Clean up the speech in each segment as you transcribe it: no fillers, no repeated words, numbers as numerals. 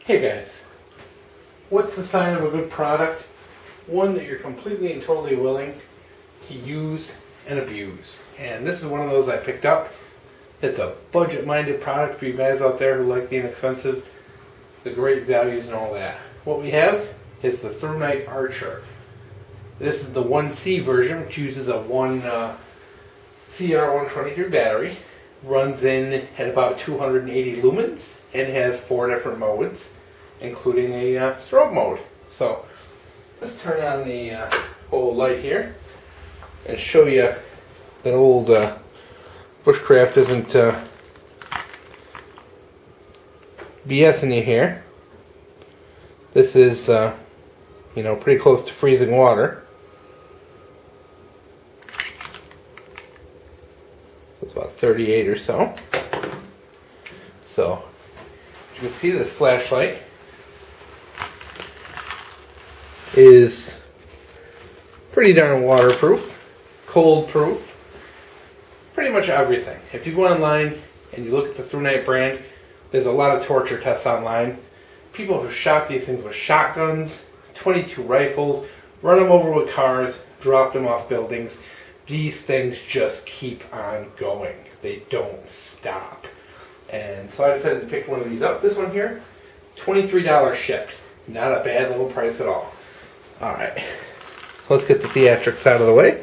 Hey guys, what's the sign of a good product? One that you're completely and totally willing to use and abuse. And this is one of those I picked up. It's a budget-minded product for you guys out there who like the inexpensive, the great values and all that. What we have is the Thrunite Archer. This is the 1C version, which uses a 1 CR123 battery. Runs in at about 280 lumens and has 4 different modes, including a strobe mode. So let's turn on the old light here and show you that old bushcraft isn't BSing you here. This is pretty close to freezing water. It's about 38 or so. So you can see this flashlight is pretty darn waterproof, cold proof, pretty much everything. If you go online and you look at the Thrunite brand, there's a lot of torture tests online. People have shot these things with shotguns, 22 rifles, run them over with cars, dropped them off buildings. These things just keep on going. They don't stop. And so I decided to pick one of these up. This one here, $23 shipped. Not a bad little price at all. Alright, let's get the theatrics out of the way.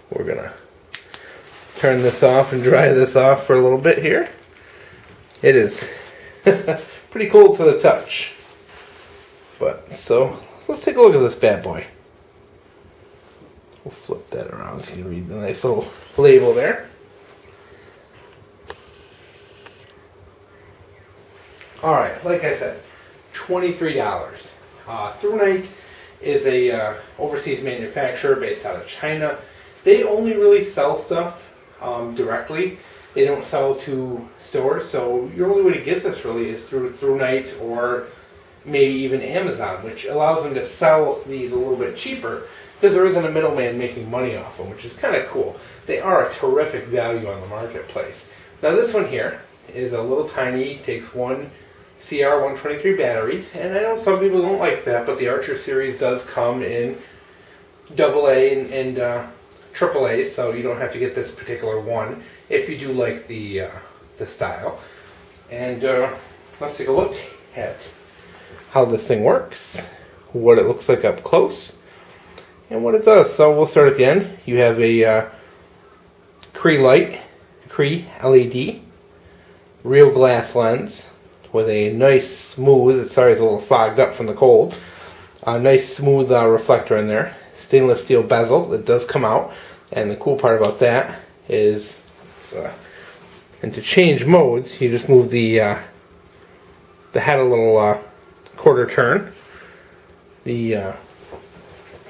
We're going to turn this off and dry this off for a little bit here. It is pretty cold to the touch. So let's take a look at this bad boy. We'll flip that around so you can read the nice little label there. Alright, like I said, $23. Thrunite is a overseas manufacturer based out of China. They only really sell stuff directly. They don't sell to stores, so your only way to get this really is through Thrunite or maybe even Amazon, which allows them to sell these a little bit cheaper because there isn't a middleman making money off them, which is kind of cool. They are a terrific value on the marketplace. Now this one here is a little tiny, takes 1 CR123 batteries, and I know some people don't like that, but the Archer series does come in AA and AAA, so you don't have to get this particular one if you do like the style. And let's take a look at how this thing works, what it looks like up close, and what it does. So we'll start at the end. You have a Cree light, Cree LED, real glass lens with a nice smooth, sorry it's a little fogged up from the cold, a nice smooth reflector in there, stainless steel bezel that does come out, and the cool part about that is, and to change modes, you just move the head a little quarter turn. The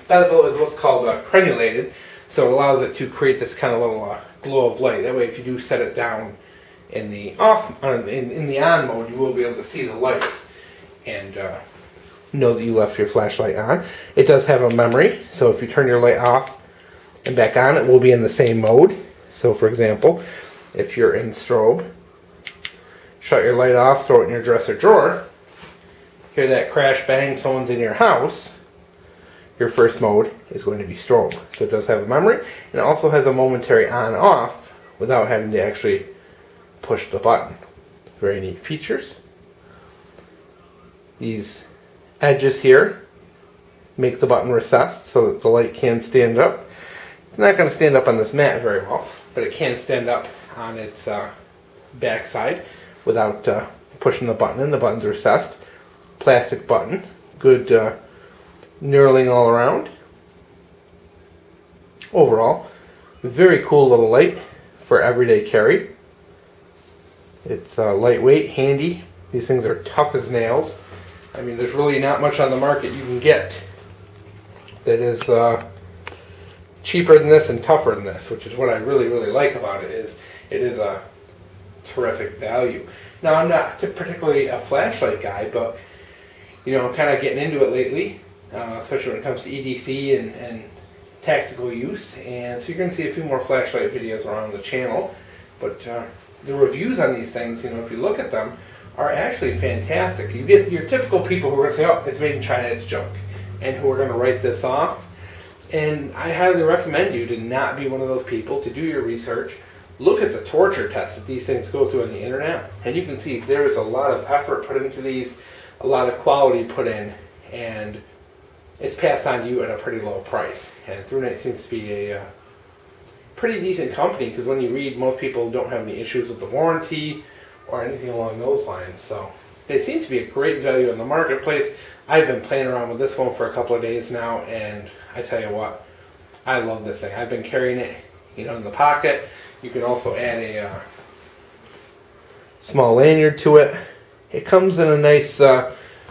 bezel is what's called crenulated, so it allows it to create this kind of little glow of light. That way if you do set it down in the in the on mode, you will be able to see the light and know that you left your flashlight on. It does have a memory, so if you turn your light off and back on, it will be in the same mode. So for example, if you're in strobe, shut your light off, throw it in your dresser drawer, hear that crash bang, someone's in your house, your first mode is going to be strobe. So it does have a memory, and it also has a momentary on-off without having to actually push the button. Very neat features. These edges here make the button recessed so that the light can stand up. It's not going to stand up on this mat very well, but it can stand up on its back side without pushing the button in. The button's recessed. Plastic button. Good knurling all around. Overall, very cool little light for everyday carry. It's lightweight, handy. These things are tough as nails. I mean, there's really not much on the market you can get that is cheaper than this and tougher than this, which is what I really, really like about it. It is a terrific value. Now, I'm not particularly a flashlight guy, but I'm kind of getting into it lately, especially when it comes to EDC and tactical use. And so you're going to see a few more flashlight videos around the channel. But the reviews on these things, if you look at them, are actually fantastic. You get your typical people who are going to say, oh, it's made in China, it's junk, and who are going to write this off. And I highly recommend you to not be one of those people, to do your research. Look at the torture tests that these things go through on the internet, and you can see there is a lot of effort put into these, a lot of quality put in, and it's passed on to you at a pretty low price. And Thrunite seems to be a pretty decent company, because when you read, most people don't have any issues with the warranty or anything along those lines. So they seem to be a great value in the marketplace. I've been playing around with this one for a couple of days now, and I tell you what, I love this thing. I've been carrying it, in the pocket. You can also add a small lanyard to it. It comes in a nice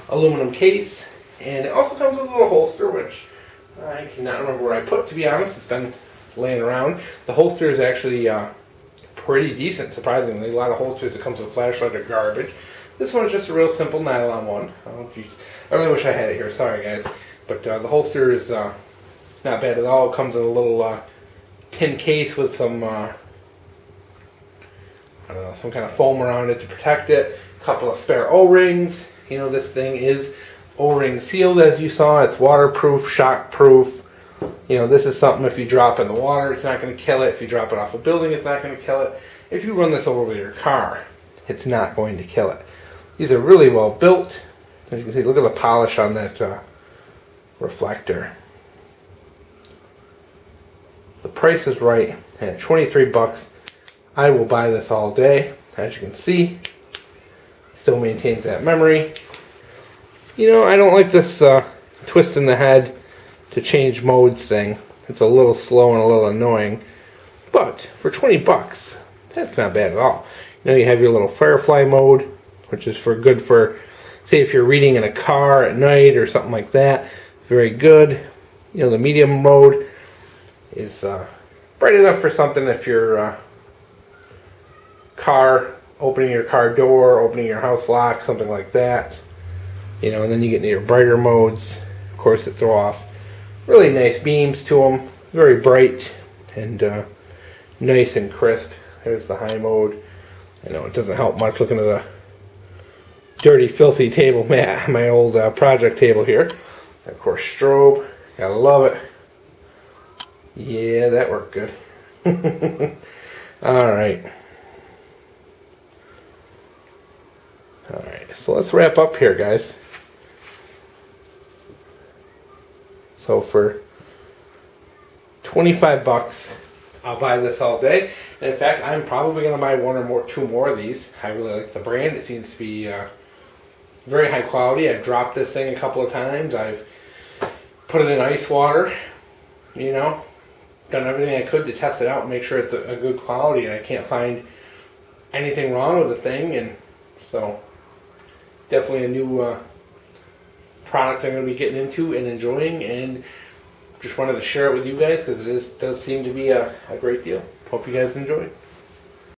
aluminum case, and it also comes with a little holster, which I cannot remember where I put, to be honest. It's been laying around. The holster is actually pretty decent, surprisingly. A lot of holsters that comes with flashlight are garbage. This one's just a real simple nylon one. Oh, geez. I really wish I had it here. Sorry, guys. But the holster is not bad at all. It comes in a little tin case with some, I don't know, some kind of foam around it to protect it. A couple of spare O-rings. This thing is O-ring sealed, as you saw. It's waterproof, shockproof. This is something, if you drop in the water, it's not going to kill it. If you drop it off a building, it's not going to kill it. If you run this over with your car, it's not going to kill it. These are really well built. As you can see, look at the polish on that reflector. The price is right, and at 23 bucks, I will buy this all day. As you can see, still maintains that memory. I don't like this twist in the head to change modes thing. It's a little slow and a little annoying, but for 20 bucks, that's not bad at all. You have your little Firefly Mode, which is good for, say, if you're reading in a car at night or something like that. Very good. The medium mode is bright enough for something if you're opening your car door, opening your house lock, something like that. And then you get into your brighter modes, of course, that throw off really nice beams to them. Very bright and nice and crisp. There's the high mode. I know it doesn't help much looking at the dirty, filthy table mat, my old project table here. And of course, strobe. Gotta love it. Yeah, that worked good. Alright. Alright, so let's wrap up here, guys. So for 25 bucks, I'll buy this all day. And in fact, I'm probably going to buy two more of these. I really like the brand. It seems to be very high quality. I've dropped this thing a couple of times. I've put it in ice water, done everything I could to test it out and make sure it's a good quality, and I can't find anything wrong with the thing. And so definitely a new product I'm going to be getting into and enjoying, and just wanted to share it with you guys because it does seem to be a great deal. Hope you guys enjoy.